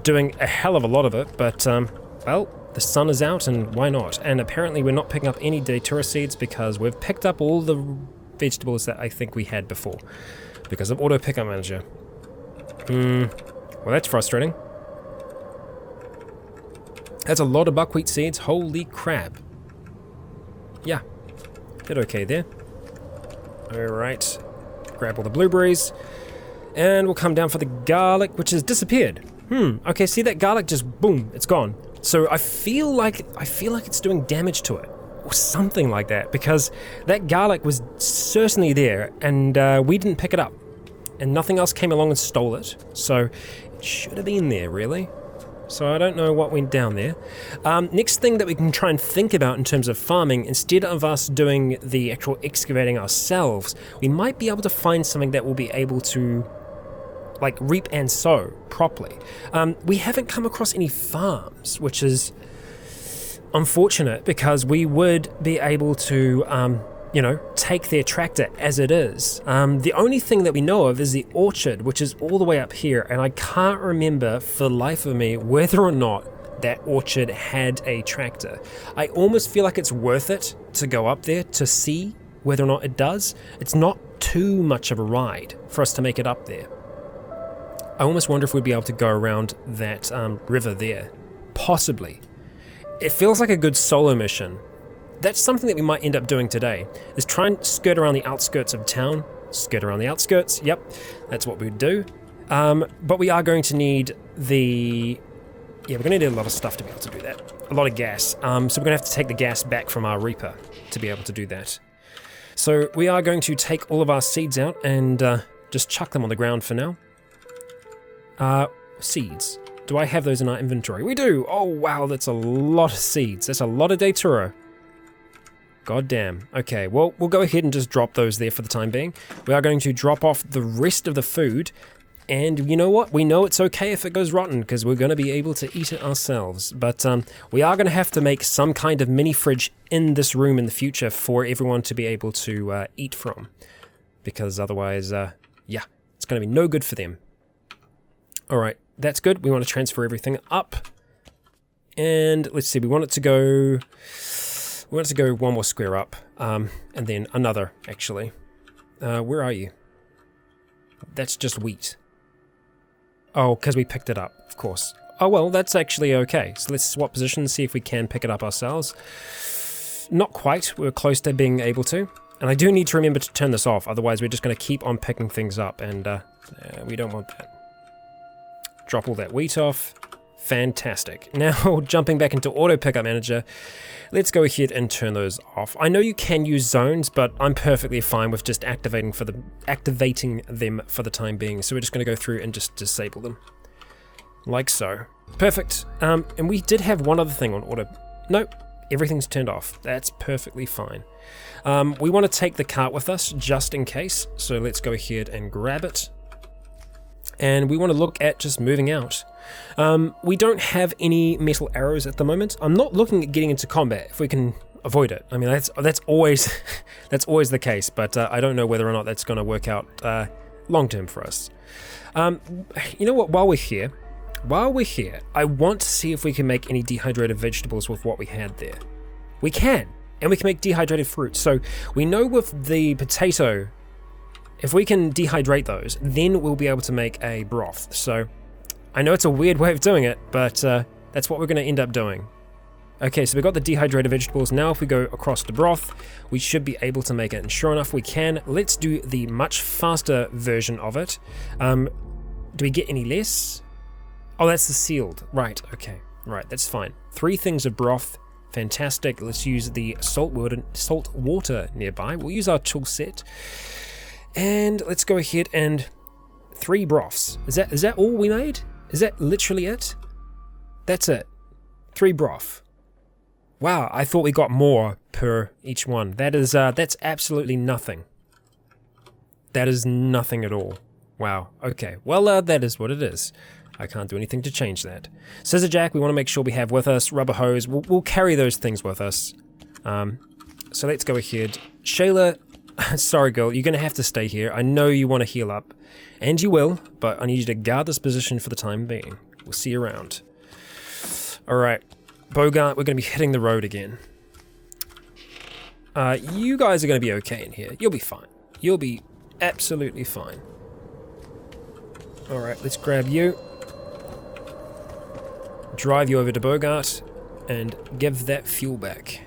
[SPEAKER 1] doing a hell of a lot of it, but, well, the sun is out, and why not? And apparently we're not picking up any Datura seeds because we've picked up all the vegetables that I think we had before because of Auto Pickup Manager. Well, that's frustrating. That's a lot of buckwheat seeds. Holy crap. Yeah, did okay there. Alright, grab all the blueberries, and we'll come down for the garlic, which has disappeared. Okay, see that garlic just, boom, it's gone. So I feel like it's doing damage to it, or something like that, because that garlic was certainly there, and we didn't pick it up, and nothing else came along and stole it, so it should have been there, really. So I don't know what went down there. Next thing that we can try and think about in terms of farming, instead of us doing the actual excavating ourselves, we might be able to find something that will be able to, like, reap and sow properly. We haven't come across any farms, which is unfortunate because we would be able to, you know, take their tractor as it is. The only thing that we know of is the orchard, which is all the way up here, and I can't remember for the life of me whether or not that orchard had a tractor. I almost feel like it's worth it to go up there to see whether or not it does. It's not too much of a ride for us to make it up there. I almost wonder if we'd be able to go around that river there. Possibly. It feels like a good solo mission. That's something that we might end up doing today, is try and skirt around the outskirts of town. Skirt around the outskirts, yep, that's what we'd do. But we are going to need the... Yeah, we're going to need a lot of stuff to be able to do that. A lot of gas. So we're going to have to take the gas back from our Reaper to be able to do that. So we are going to take all of our seeds out and just chuck them on the ground for now. Seeds. Do I have those in our inventory? We do! Oh wow, that's a lot of seeds. That's a lot of Datura. God damn. Okay, well, we'll go ahead and just drop those there for the time being. We are going to drop off the rest of the food, and you know what? We know it's okay if it goes rotten, because we're going to be able to eat it ourselves. But we are going to have to make some kind of mini fridge in this room in the future for everyone to be able to eat from. Because otherwise, yeah, it's going to be no good for them. Alright, that's good. We want to transfer everything up. And let's see, we want it to go one more square up, and then another, actually. Where are you? That's just wheat. Oh, because we picked it up, of course. Oh, well, that's actually okay. So let's swap positions, see if we can pick it up ourselves. Not quite. We're close to being able to. And I do need to remember to turn this off, otherwise we're just going to keep on picking things up, and we don't want that. Drop all that wheat off. Fantastic. Now, jumping back into Auto Pickup Manager, let's go ahead and turn those off. I know you can use zones, but I'm perfectly fine with just activating them for the time being. So we're just going to go through and just disable them. Like so. Perfect. And we did have one other thing on auto. Nope, everything's turned off. That's perfectly fine. We want to take the cart with us just in case. So let's go ahead and grab it. And we want to look at just moving out. We don't have any metal arrows at the moment. I'm not looking at getting into combat if we can avoid it. I mean, that's always that's always the case, but I don't know whether or not that's going to work out long term for us. You know what? While we're here, I want to see if we can make any dehydrated vegetables with what we had there. We can, And we can make dehydrated fruit. So we know with the potato, if we can dehydrate those, then we'll be able to make a broth. So I know it's a weird way of doing it, but that's what we're going to end up doing. Okay, so we've got the dehydrated vegetables. Now if we go across the broth, we should be able to make it. And sure enough, we can. Let's do the much faster version of it. Do we get any less? Oh, that's the sealed. Right, okay. Right, that's fine. 3 things of broth. Fantastic. Let's use the salt water nearby. We'll use our tool set. And let's go ahead and 3 broths. Is that all we made? Is that literally it? That's it. 3 broth. Wow, I thought we got more per each one. That's absolutely nothing. That is nothing at all. Wow, okay. Well, that is what it is. I can't do anything to change that. Scissor jack, we want to make sure we have with us. Rubber hose, we'll carry those things with us. So let's go ahead. Shayla, sorry girl, you're going to have to stay here. I know you want to heal up, and you will, but I need you to guard this position for the time being. We'll see you around. Alright, Bogart, we're going to be hitting the road again. You guys are going to be okay in here. You'll be fine. You'll be absolutely fine. Alright, let's grab you. Drive you over to Bogart and give that fuel back.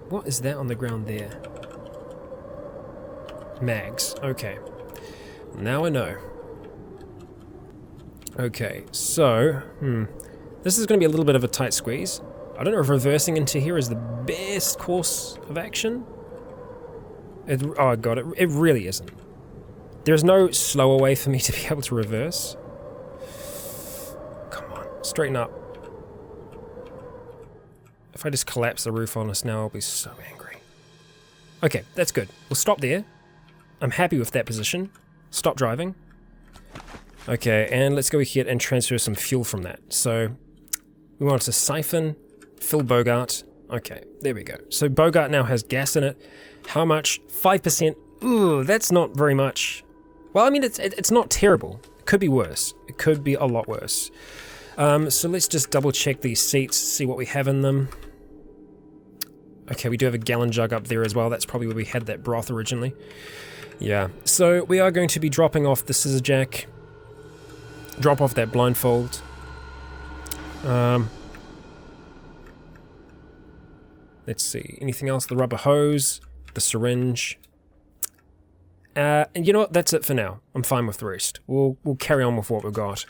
[SPEAKER 1] What is that on the ground there? Mags. Okay. Now I know. Okay, so, this is going to be a little bit of a tight squeeze. I don't know if reversing into here is the best course of action. Oh god, it really isn't. There's no slower way for me to be able to reverse. Come on, straighten up. If I just collapse the roof on us now, I'll be so angry. Okay, that's good. We'll stop there. I'm happy with that position. Stop driving. Okay, and let's go ahead and transfer some fuel from that. So, we want to siphon, fill Bogart. Okay, there we go. So Bogart now has gas in it. How much? 5%. Ooh, that's not very much. Well, I mean, it's not terrible. It could be worse. It could be a lot worse. So let's just double check these seats, see what we have in them. Okay, we do have a gallon jug up there as well. That's probably where we had that broth originally. Yeah, so we are going to be dropping off the scissor jack. Drop off that blindfold. Let's see, anything else? The rubber hose, the syringe. And you know what, that's it for now. I'm fine with the rest. We'll carry on with what we've got.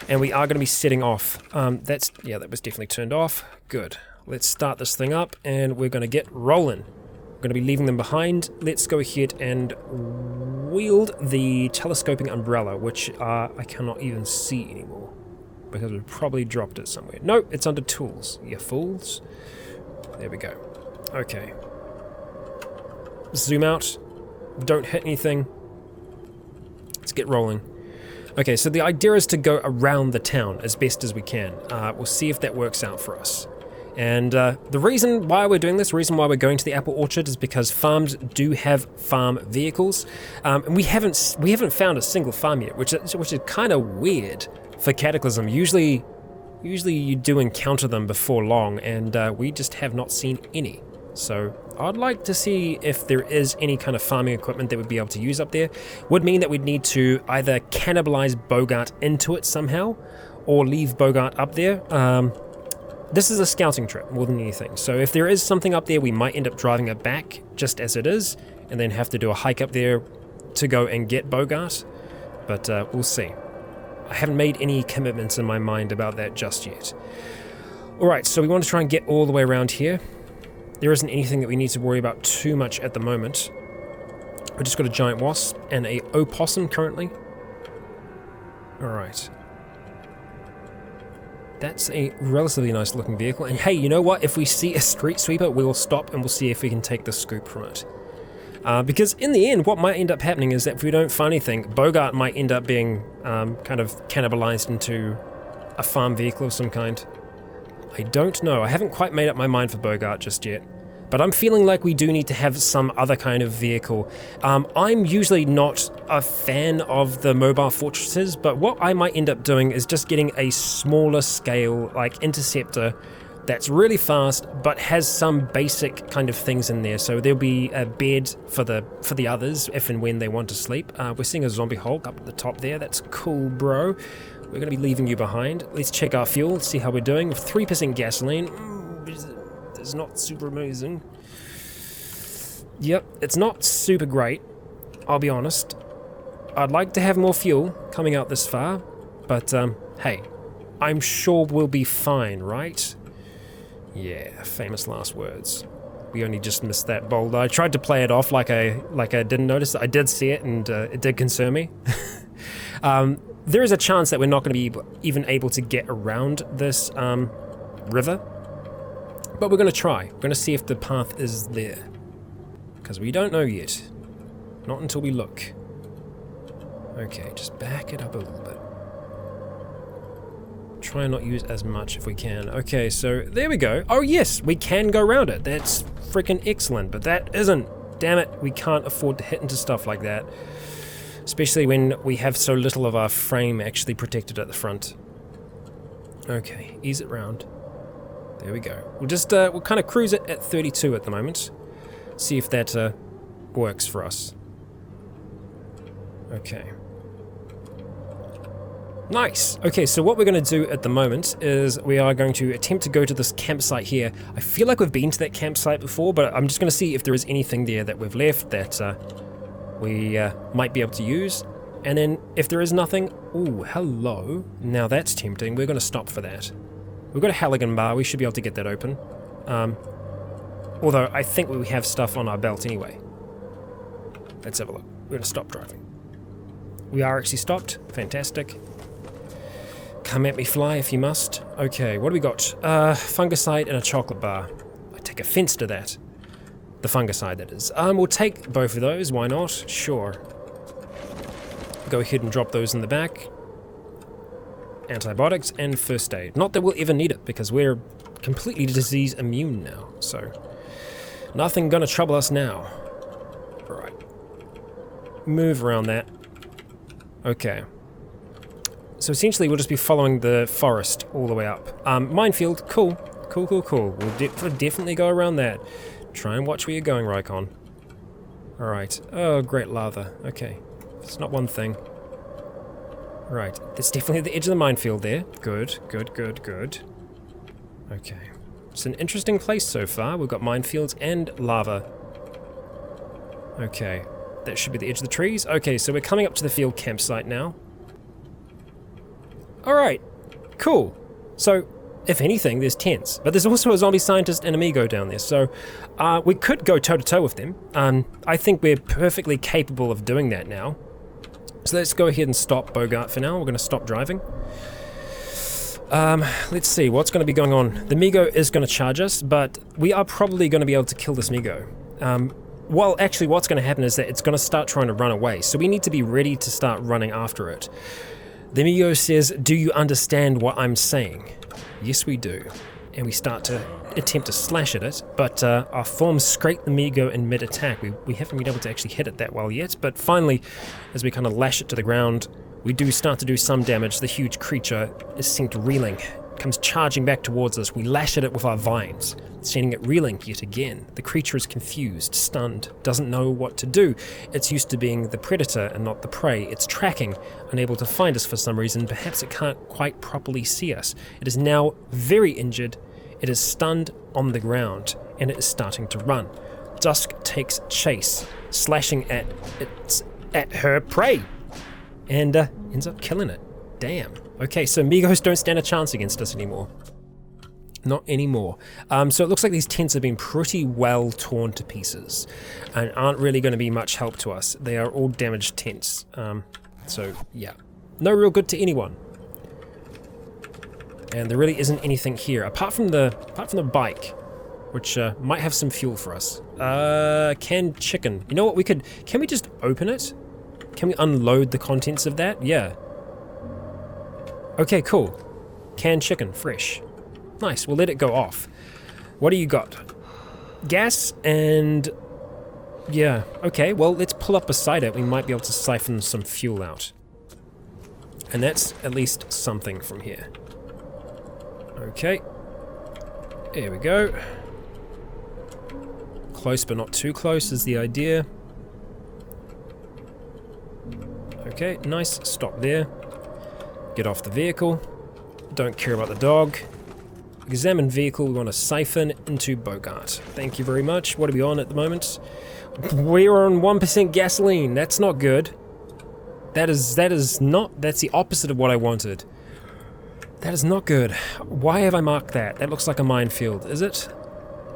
[SPEAKER 1] And we are going to be setting off. That was definitely turned off. Good. Let's start this thing up and we're going to get rolling. We're going to be leaving them behind. Let's go ahead and wield the telescoping umbrella, which I cannot even see anymore because we probably dropped it somewhere. No, it's under tools, you fools. There we go. Okay. Zoom out. Don't hit anything. Let's get rolling. Okay, so the idea is to go around the town as best as we can. We'll see if that works out for us. And the reason why we're doing this, the reason why we're going to the apple orchard is because farms do have farm vehicles. And we haven't found a single farm yet, which is kind of weird for Cataclysm. Usually you do encounter them before long, and we just have not seen any. So I'd like to see if there is any kind of farming equipment that we'd be able to use up there. Would mean that we'd need to either cannibalize Bogart into it somehow, or leave Bogart up there. This is a scouting trip more than anything. So if there is something up there, we might end up driving it back just as it is, and then have to do a hike up there to go and get Bogart. But we'll see. I haven't made any commitments in my mind about that just yet. Alright, so we want to try and get all the way around here. There isn't anything that we need to worry about too much at the moment. We've just got a giant wasp and a opossum currently. Alright. That's a relatively nice looking vehicle. And hey, you know what? If we see a street sweeper, we'll stop and we'll see if we can take the scoop from it. Because in the end, what might end up happening is that if we don't find anything, Bogart might end up being kind of cannibalized into a farm vehicle of some kind. I don't know. I haven't quite made up my mind for Bogart just yet. But I'm feeling like we do need to have some other kind of vehicle. I'm usually not a fan of the mobile fortresses, but what I might end up doing is just getting a smaller scale, like interceptor, that's really fast, but has some basic kind of things in there. So there'll be a bed for the others if and when they want to sleep. We're seeing a zombie Hulk up at the top there. That's cool, bro. We're going to be leaving you behind. Let's check our fuel, see how we're doing. With 3% gasoline, it's not super amazing. Yep, it's not super great, I'll be honest. I'd like to have more fuel coming out this far, but hey, I'm sure we'll be fine, right? Yeah, famous last words. We only just missed that boulder. I tried to play it off like I didn't notice. I did see it, and it did concern me. There is a chance that we're not going to be even able to get around this river, but we're going to try. We're going to see if the path is there, because we don't know yet. Not until we look. Okay, just back it up a little bit. Try and not use as much if we can. Okay, so there we go. Oh yes, we can go around it. That's freaking excellent, but that isn't. Damn it, we can't afford to hit into stuff like that. Especially when we have so little of our frame actually protected at the front. Okay, ease it round. There we go. We'll just, we'll kind of cruise it at 32 at the moment. See if that works for us. Okay. Nice. Okay, so what we're going to do at the moment is we are going to attempt to go to this campsite here. I feel like we've been to that campsite before, but I'm just going to see if there is anything there that we've left that we might be able to use. And then if there is nothing, ooh, hello. Now that's tempting. We're going to stop for that. We've got a Halligan bar. We should be able to get that open. Although I think we have stuff on our belt anyway. Let's have a look. We're going to stop driving. We are actually stopped. Fantastic. Come at me, fly, if you must. Okay, what do we got? Fungicide and a chocolate bar. I take offense to that. The fungicide, that is. We'll take both of those. Why not? Sure. Go ahead and drop those in the back. Antibiotics and first aid. Not that we'll ever need it, because we're completely disease immune now. So, nothing gonna trouble us now. Right. Move around that. Okay. So essentially we'll just be following the forest all the way up. Minefield, cool. Cool. We'll definitely go around that. Try and watch where you're going, Rycon. Alright. Oh, great lava. Okay. It's not one thing. Right. That's definitely the edge of the minefield there. Good. Okay. It's an interesting place so far. We've got minefields and lava. Okay. That should be the edge of the trees. Okay, so we're coming up to the field campsite now. Alright, cool. So, if anything, there's tents. But there's also a zombie scientist and amigo down there, so we could go toe-to-toe with them. I think we're perfectly capable of doing that now. So let's go ahead and stop Bogart for now. We're going to stop driving. Let's see, what's going to be going on? The Migo is going to charge us, but we are probably going to be able to kill this Migo. Well, actually, what's going to happen is that it's going to start trying to run away, so we need to be ready to start running after it. The Migo says, "Do you understand what I'm saying?" Yes, we do. And we start to attempt to slash at it, but our forms scrape the Migo in mid-attack. We haven't been able to actually hit it that well yet, but finally, as we kind of lash it to the ground, we do start to do some damage. The huge creature is seen reeling, comes charging back towards us. We lash at it with our vines, sending it reeling yet again. The creature is confused, stunned, doesn't know what to do. It's used to being the predator and not the prey. It's tracking, unable to find us for some reason. Perhaps it can't quite properly see us. It is now very injured. It is stunned on the ground, and it is starting to run. Dusk takes chase, slashing at her prey, and ends up killing it. Damn. Okay, so Migos don't stand a chance against us anymore. Not anymore. So it looks like these tents have been pretty well torn to pieces and aren't really going to be much help to us. They are all damaged tents. So yeah, no real good to anyone. And there really isn't anything here apart from the bike, which might have some fuel for us. Canned chicken. You know what? Can we just open it? Can we unload the contents of that? Yeah. Okay, cool. Canned chicken, fresh. Nice, we'll let it go off. What do you got? Gas and... yeah, okay, well, let's pull up beside it. We might be able to siphon some fuel out. And that's at least something from here. Okay. There we go. Close but not too close is the idea. Okay, nice. Stop there. Get off the vehicle. Don't care about the dog. Examine vehicle. We want to siphon into Bogart. Thank you very much. What are we on at the moment? We're on 1% gasoline. That's not good. That's the opposite of what I wanted. That is not good. Why have I marked that? That looks like a minefield, is it?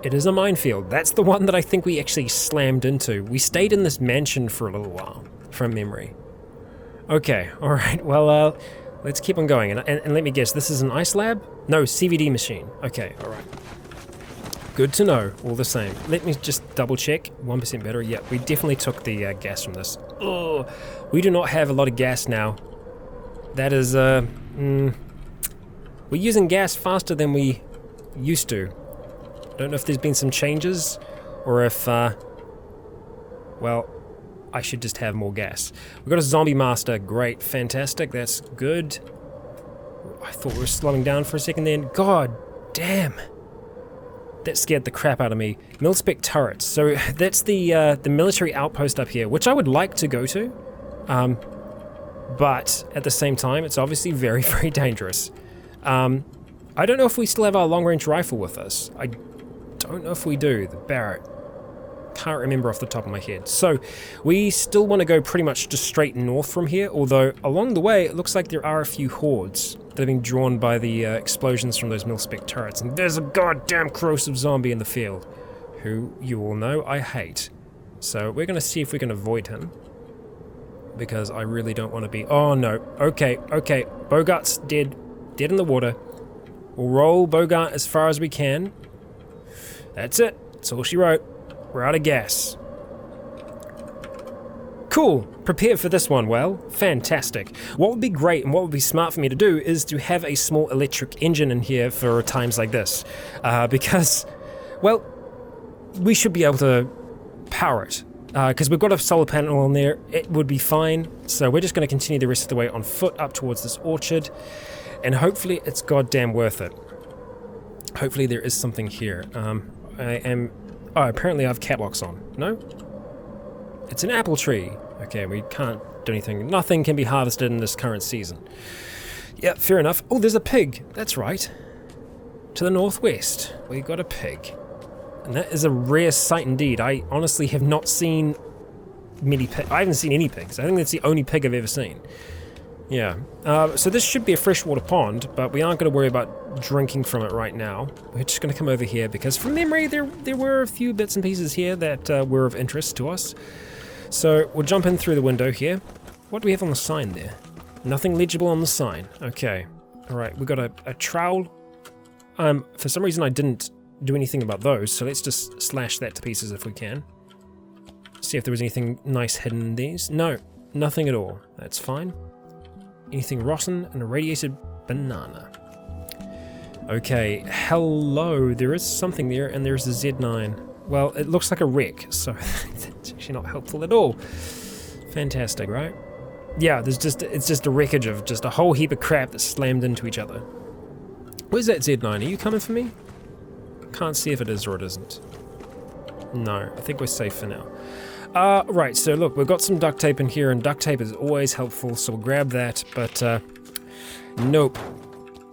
[SPEAKER 1] It is a minefield. That's the one that I think we actually slammed into. We stayed in this mansion for a little while, from memory. Okay, alright, well, let's keep on going. And let me guess, this is an ice lab? No, CVD machine. Okay, alright. Good to know, all the same. Let me just double check. 1% better. Yeah, we definitely took the gas from this. Oh, we do not have a lot of gas now. That is, we're using gas faster than we used to. Don't know if there's been some changes, or if, well, I should just have more gas. We've got a zombie master. Great, fantastic, that's good. I thought we were slowing down for a second then. God damn. That scared the crap out of me. Mil-spec turrets. So that's the military outpost up here, which I would like to go to. But at the same time, it's obviously very, very dangerous. I don't know if we still have our long-range rifle with us. I don't know if we do. The Barrett. Can't remember off the top of my head. So we still want to go pretty much just straight north from here, although along the way it looks like there are a few hordes that are being drawn by the explosions from those mil-spec turrets, and there's a goddamn corrosive zombie in the field, who you all know I hate. So we're going to see if we can avoid him, because I really don't want to be... Oh no, okay, Bogart's dead in the water. We'll roll Bogart as far as we can. That's it, that's all she wrote. We're out of gas. Cool, prepared for this one, well, fantastic. What would be great and what would be smart for me to do is to have a small electric engine in here for times like this. Because, well, we should be able to power it. Because we've got a solar panel on there, it would be fine. So we're just going to continue the rest of the way on foot up towards this orchard. And hopefully it's goddamn worth it. Hopefully there is something here. Oh, apparently I have cat locks on. No? It's an apple tree. Okay, we can't do anything. Nothing can be harvested in this current season. Yeah, fair enough. Oh, there's a pig. That's right. To the northwest, we got a pig. And that is a rare sight indeed. I honestly have not seen many pigs. I haven't seen any pigs. I think that's the only pig I've ever seen. Yeah. So this should be a freshwater pond, but we aren't going to worry about drinking from it right now. We're just going to come over here because from memory there were a few bits and pieces here that were of interest to us. So we'll jump in through the window here. What do we have on the sign there? Nothing legible on the sign. Okay. Alright, we've got a trowel. For some reason I didn't do anything about those, so let's just slash that to pieces if we can. See if there was anything nice hidden in these. No, nothing at all. That's fine. Anything rotten and a radiated banana. Okay, hello, there is something there, and there's a Z9. Well, it looks like a wreck, so it's actually not helpful at all. Fantastic, right? Yeah, it's just a wreckage of just a whole heap of crap that slammed into each other. Where's that Z9? Are you coming for me? Can't see if it is or it isn't. No, I think we're safe for now. Right, so look, we've got some duct tape in here, and duct tape is always helpful, so we'll grab that, but nope.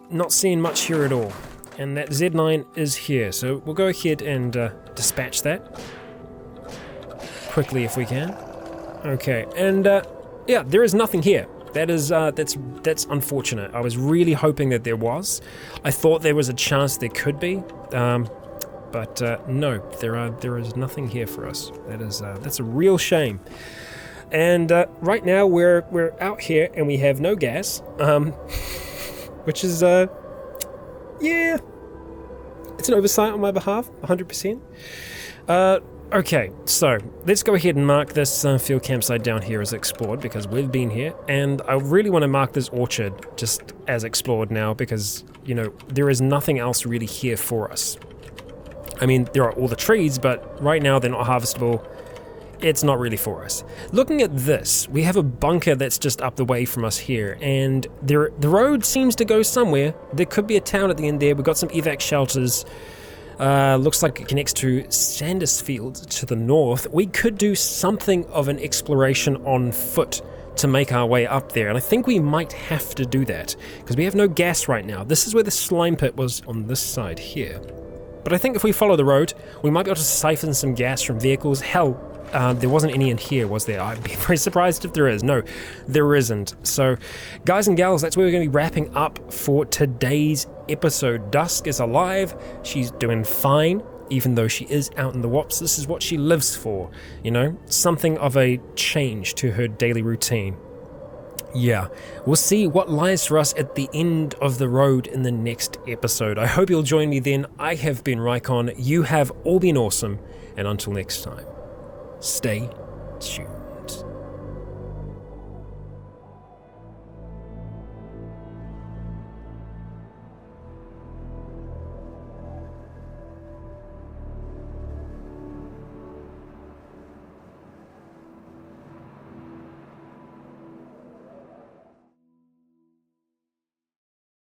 [SPEAKER 1] Not seeing much here at all. And that Z9 is here, so we'll go ahead and dispatch that quickly if we can. Okay, and yeah, there is nothing here. That is, that's unfortunate. I was really hoping that there was. I thought there was a chance there could be, but no, there is nothing here for us. That's a real shame. And right now we're out here and we have no gas, which is yeah, it's an oversight on my behalf, 100%. Okay, so let's go ahead and mark this field campsite down here as explored because we've been here, and I really want to mark this orchard just as explored now because, you know, there is nothing else really here for us. I mean, there are all the trees, but right now they're not harvestable. It's not really for us. Looking at this, we have a bunker that's just up the way from us here, and the road seems to go somewhere. There could be a town at the end there. We've got some evac shelters. Looks like it connects to Sandersfield to the north. We could do something of an exploration on foot to make our way up there, and I think we might have to do that, because we have no gas right now. This is where the slime pit was, on this side here. But I think if we follow the road, we might be able to siphon some gas from vehicles. Hell, there wasn't any in here, was there? I'd be very surprised if there is. No, there isn't. So, guys and gals, that's where we're going to be wrapping up for today's episode. Dusk is alive. She's doing fine, even though she is out in the wops. This is what she lives for, you know? Something of a change to her daily routine. Yeah, we'll see what lies for us at the end of the road in the next episode. I hope you'll join me then. I have been Rycon. You have all been awesome. And until next time, stay tuned.